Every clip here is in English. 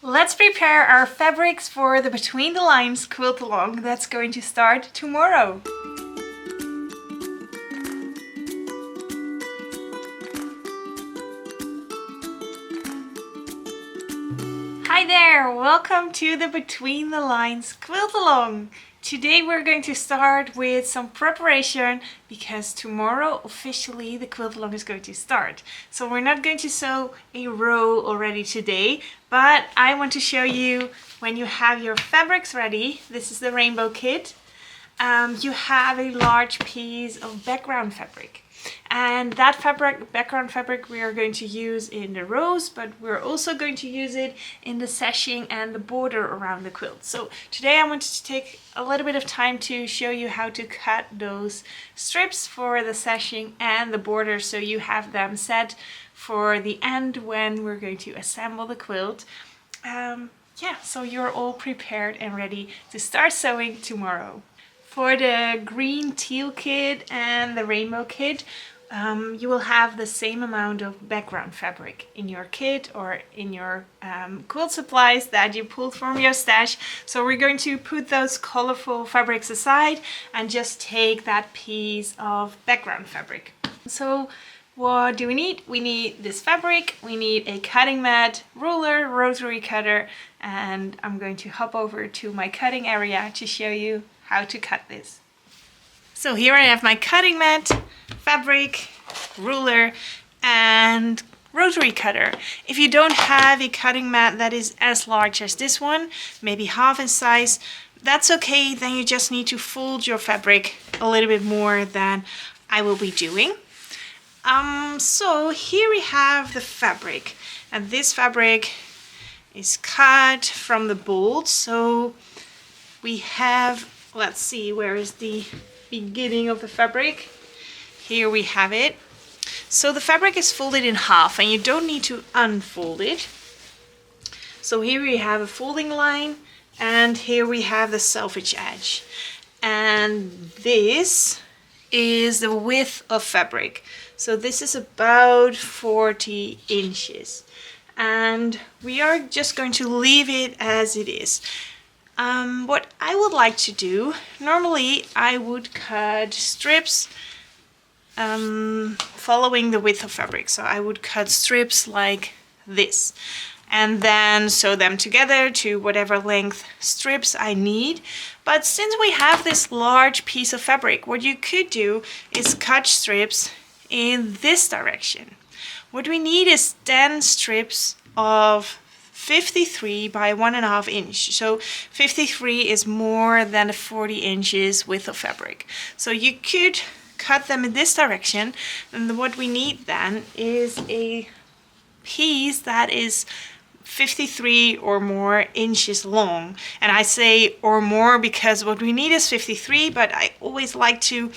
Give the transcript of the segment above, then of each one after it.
Let's prepare our fabrics for the Between the Lines quilt along that's going to start tomorrow. Hi there, welcome to the Between the Lines quilt along. Today we're going to start with some preparation because tomorrow officially the quilt along is going to start. So we're not going to sew a row already today, but I want to show you when you have your fabrics ready. This is the rainbow kit. You have a large piece of background fabric. And that background fabric we are going to use in the rows, but we're also going to use it in the sashing and the border around the quilt. So today I wanted to take a little bit of time to show you how to cut those strips for the sashing and the border so you have them set for the end when we're going to assemble the quilt. So you're all prepared and ready to start sewing tomorrow. For the green teal kit and the rainbow kit, you will have the same amount of background fabric in your kit or in your quilt supplies that you pulled from your stash. So we're going to put those colorful fabrics aside and just take that piece of background fabric. So what do we need? We need this fabric, we need a cutting mat, ruler, rotary cutter, and I'm going to hop over to my cutting area to show you how to cut this. So here I have my cutting mat, fabric, ruler, and rotary cutter. If you don't have a cutting mat that is as large as this one, maybe half in size, that's okay. Then you just need to fold your fabric a little bit more than I will be doing. So here we have the fabric, and this fabric is cut from the bolt. So we have, let's see, where is the beginning of the fabric? Here we have it. So the fabric is folded in half and you don't need to unfold it. So here we have a folding line and here we have the selvedge edge. And this is the width of fabric. So this is about 40 inches. And we are just going to leave it as it is. What I would like to do, normally I would cut strips following the width of fabric. So I would cut strips like this and then sew them together to whatever length strips I need. But since we have this large piece of fabric, what you could do is cut strips in this direction. What we need is 10 strips of 53 by 1.5 inch. So 53 is more than the 40 inches width of fabric. So you could cut them in this direction, and what we need then is a piece that is 53 or more inches long. And I say or more because what we need is 53, but I always like to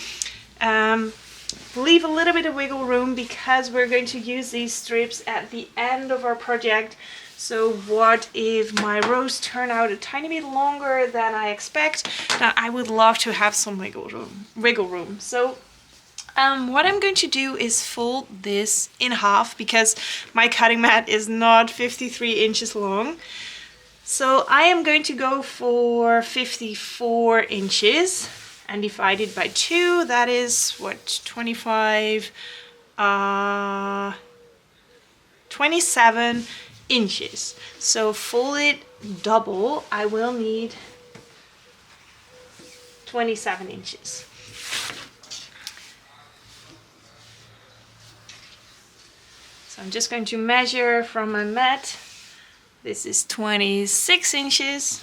leave a little bit of wiggle room because we're going to use these strips at the end of our project. So what if my rows turn out a tiny bit longer than I expect? Then I would love to have some wiggle room. So what I'm going to do is fold this in half because my cutting mat is not 53 inches long. So I am going to go for 54 inches and divide it by 2. That is what, 27 inches. So fold it double, I will need 27 inches. So I'm just going to measure from my mat. This is 26 inches.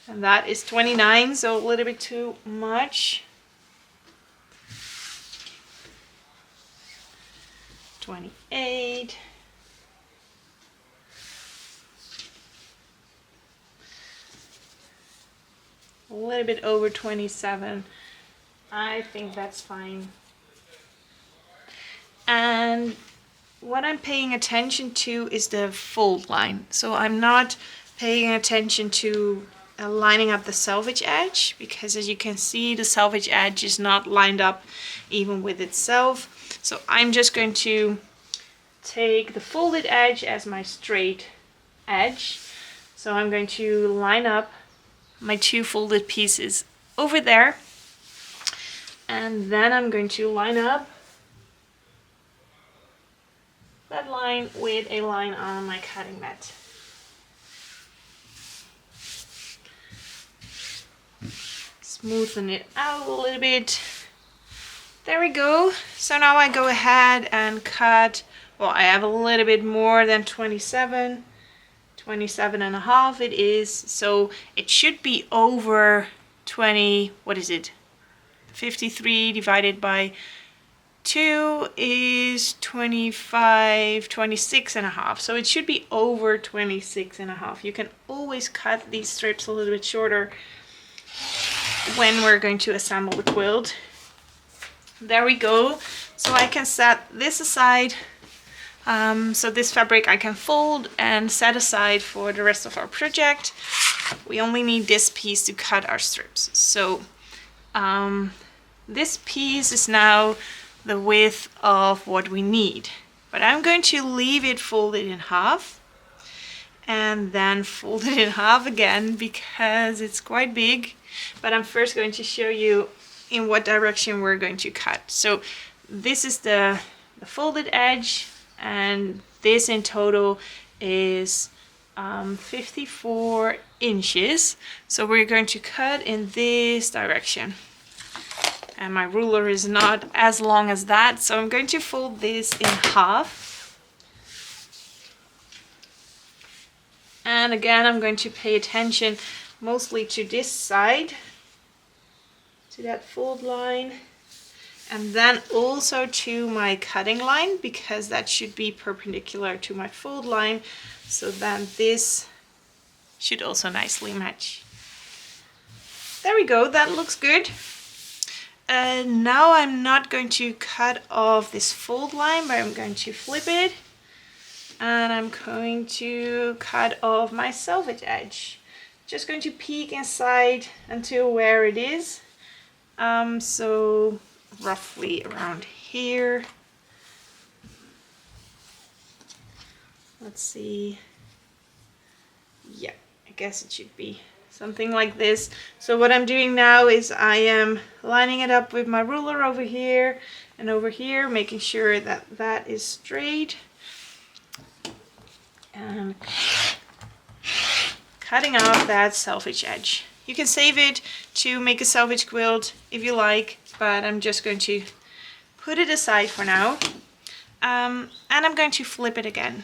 And that is 29, so a little bit too much. 28. A little bit over 27. I think that's fine. And what I'm paying attention to is the fold line. So I'm not paying attention to lining up the selvage edge, because as you can see, the selvage edge is not lined up even with itself. So I'm just going to take the folded edge as my straight edge. So I'm going to line up my 2 folded pieces over there, and then I'm going to line up that line with a line on my cutting mat. Smoothen it out a little bit. There we go. So now I go ahead and cut, well, I have a little bit more than 27 and a half it is, so it should be over 20, what is it, 53 divided by 2 is 25, 26 and a half, so it should be over 26 and a half. You can always cut these strips a little bit shorter when we're going to assemble the quilt. There we go. So I can set this aside. So this fabric I can fold and set aside for the rest of our project. We only need this piece to cut our strips. So this piece is now the width of what we need. But I'm going to leave it folded in half and then fold it in half again because it's quite big. But I'm first going to show you in what direction we're going to cut. So this is the folded edge, and this in total is 54 inches. So we're going to cut in this direction. And my ruler is not as long as that, so I'm going to fold this in half. And again, I'm going to pay attention mostly to this side, to that fold line, and then also to my cutting line, because that should be perpendicular to my fold line, so then this should also nicely match. There we go, that looks good. Now I'm not going to cut off this fold line, but I'm going to flip it, and I'm going to cut off my selvage edge. Just going to peek inside until where it is. So roughly around here. Let's see. Yeah, I guess it should be something like this. So what I'm doing now is I am lining it up with my ruler over here and over here, making sure that that is straight. And cutting off that selvage edge. You can save it to make a selvage quilt if you like, but I'm just going to put it aside for now. And I'm going to flip it again.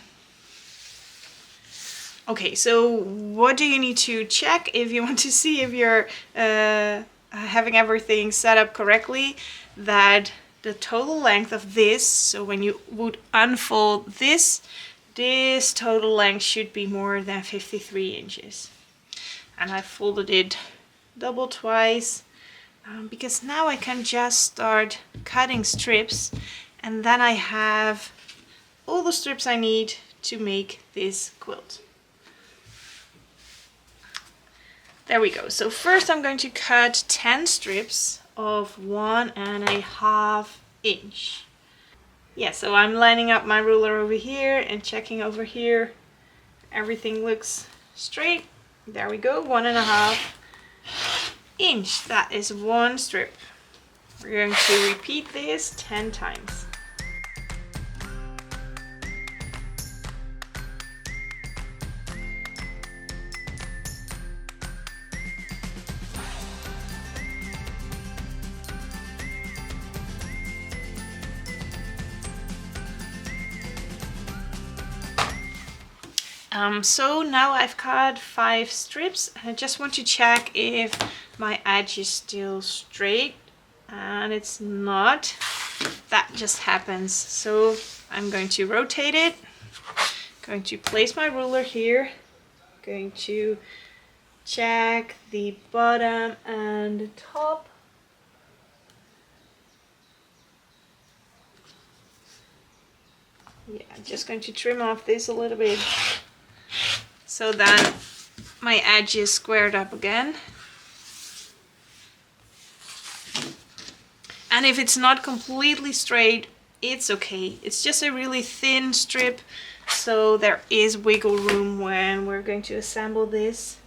Okay, so what do you need to check if you want to see if you're having everything set up correctly? That the total length of this, so when you would unfold this total length should be more than 53 inches. And I folded it double twice because now I can just start cutting strips, and then I have all the strips I need to make this quilt. There we go. So first I'm going to cut 10 strips of 1.5 inch. Yeah, so I'm lining up my ruler over here and checking over here. Everything looks straight. There we go, 1.5 inch. That is one strip. We're going to repeat this 10 times. So now I've cut 5 strips, and I just want to check if my edge is still straight, and it's not. That just happens. So I'm going to rotate it, going to place my ruler here, going to check the bottom and the top. Yeah, I'm just going to trim off this a little bit. So then my edges squared up again. And if it's not completely straight, it's okay. It's just a really thin strip, so there is wiggle room when we're going to assemble this.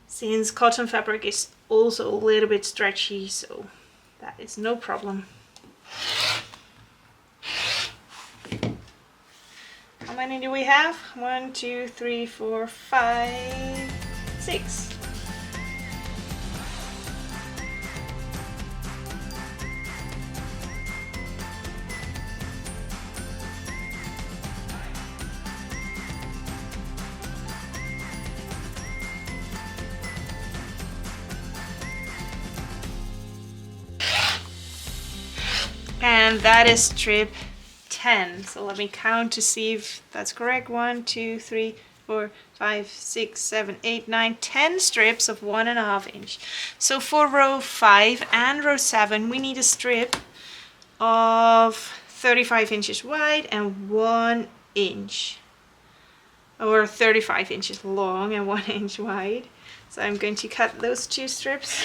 Since cotton fabric is also a little bit stretchy, so that is no problem. How many do we have? 1, 2, 3, 4, 5, 6. And that is strip 10. So let me count to see if that's correct. 1, 2, 3, 4, 5, 6, 7, 8, 9, 10 strips of 1.5 inch. So for row 5 and row 7, we need a strip of 35 inches wide and 1 inch. Or 35 inches long and 1 inch wide. So I'm going to cut those 2 strips.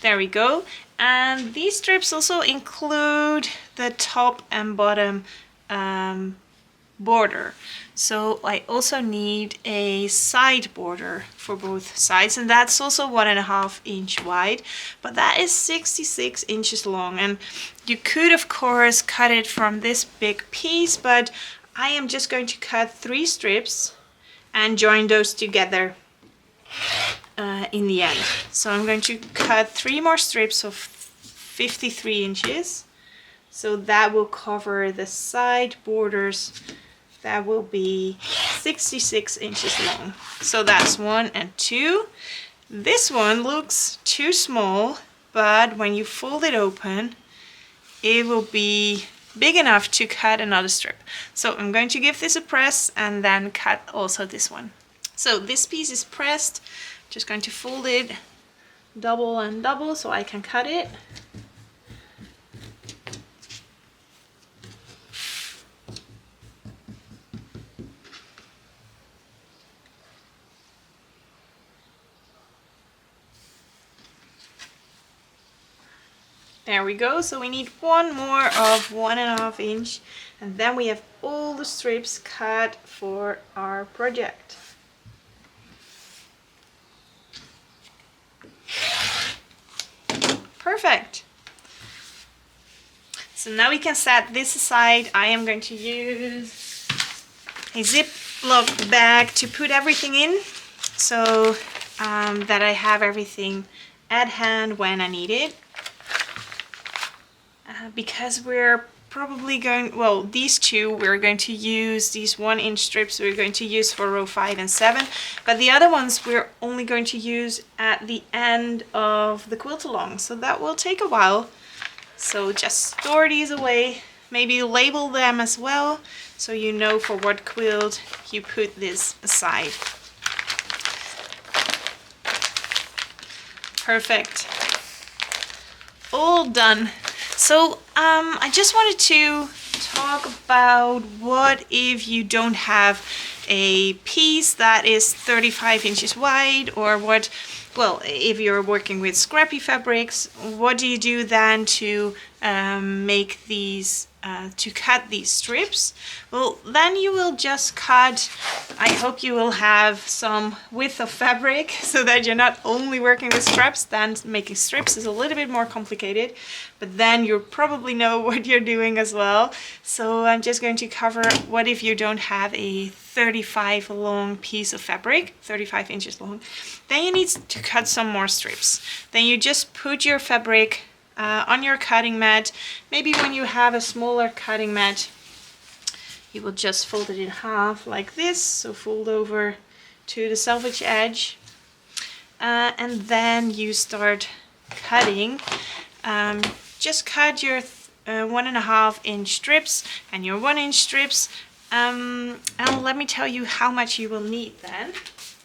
There we go. And these strips also include the top and bottom border. So I also need a side border for both sides, and that's also 1.5 inch wide, but that is 66 inches long. And you could of course cut it from this big piece, but I am just going to cut 3 strips and join those together in the end. So I'm going to cut 3 more strips of 53 inches. So that will cover the side borders. That will be 66 inches long. So that's 1 and 2. This one looks too small, but when you fold it open, it will be big enough to cut another strip. So I'm going to give this a press and then cut also this one. So this piece is pressed. Just going to fold it double and double so I can cut it. There we go. So we need 1 more of 1.5 inch, and then we have all the strips cut for our project. Perfect. So now we can set this aside. I am going to use a Ziploc bag to put everything in, so that I have everything at hand when I need it. Because we're probably going, well, these two we're going to use, these 1 inch strips we're going to use for row 5 and 7, but the other ones we're only going to use at the end of the quilt along, so that will take a while. So just store these away, maybe label them as well, so you know for what quilt you put this aside. Perfect. All done. So I just wanted to talk about what if you don't have a piece that is 35 inches wide, or what, well, if you're working with scrappy fabrics, what do you do then to make these, to cut these strips? Well, then you will just cut, I hope you will have some width of fabric so that you're not only working with straps. Then making strips is a little bit more complicated, but then you probably know what you're doing as well. So I'm just going to cover what if you don't have a 35 long piece of fabric, 35 inches long, then you need to cut some more strips. Then you just put your fabric on your cutting mat. Maybe when you have a smaller cutting mat, you will just fold it in half like this, so fold over to the selvage edge, and then you start cutting. Just cut your 1.5 inch strips and your 1 inch strips, and let me tell you how much you will need then.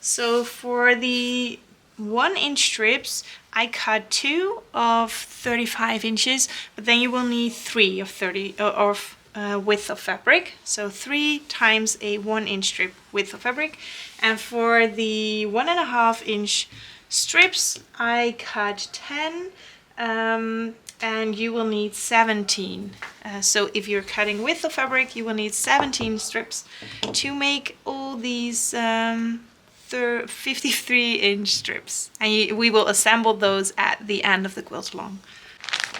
So for the 1 inch strips, I cut 2 of 35 inches, but then you will need 3 of 30 of width of fabric. So 3 times a 1-inch strip width of fabric. And for the 1.5 inch strips, I cut 10. And you will need 17. So if you're cutting width of fabric, you will need 17 strips to make all these 53-inch strips. And we will assemble those at the end of the quilt along.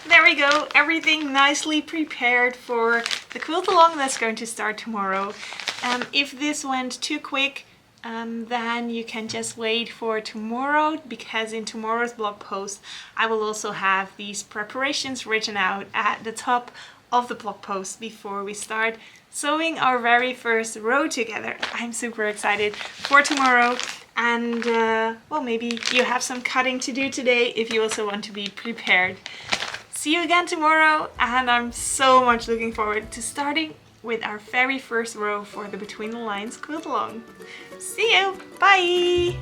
There we go, everything nicely prepared for the quilt along that's going to start tomorrow. If this went too quick, then you can just wait for tomorrow, because in tomorrow's blog post I will also have these preparations written out at the top of the blog post before we start sewing our very first row together. I'm super excited for tomorrow, and well, maybe you have some cutting to do today if you also want to be prepared. See you again tomorrow, and I'm so much looking forward to starting with our very first row for the Between the Lines quilt along. See you! Bye!